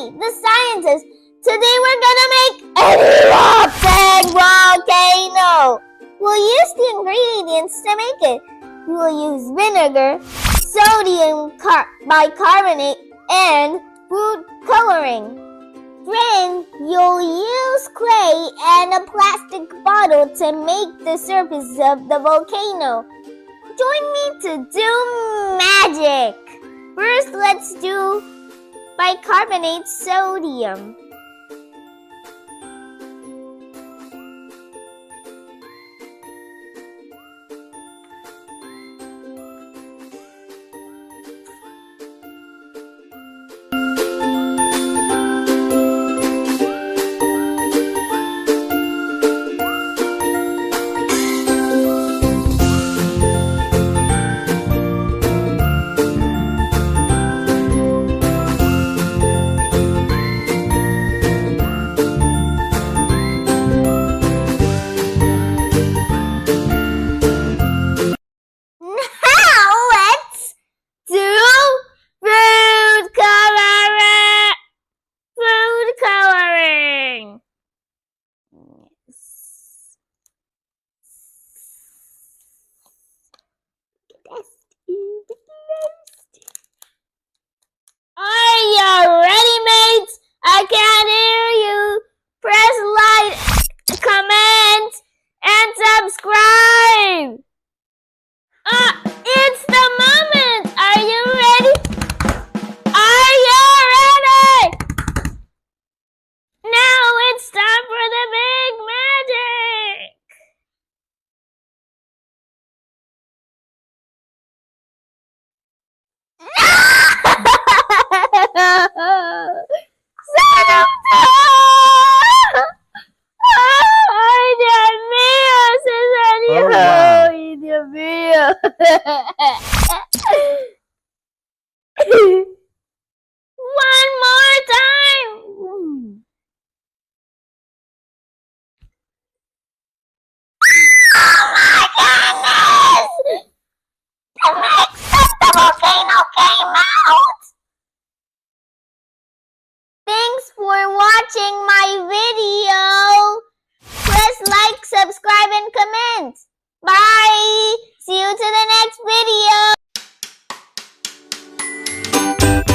Sebi, the scientist. Today we're gonna make an erupting volcano. We'll use the ingredients to make it. We will use vinegar, sodium bicarbonate, and food coloring. Then you'll use clay and a plastic bottle to make the surface of the volcano. Join me to do magic. First, let's do bicarbonate sodium. Are you ready, mates? I can't hear you. Press like, comment, and subscribe. It's the moment. Are you ready? Are you ready? Now it's time for the big magic. ¡Ay, Dios mío! ¡Se salió! ¡Ay, Dios mío! One more time! Oh my goodness! The mix of the volcano came out! Thanks for watching my video. Press like, subscribe, and comment. Bye. See you to the next video.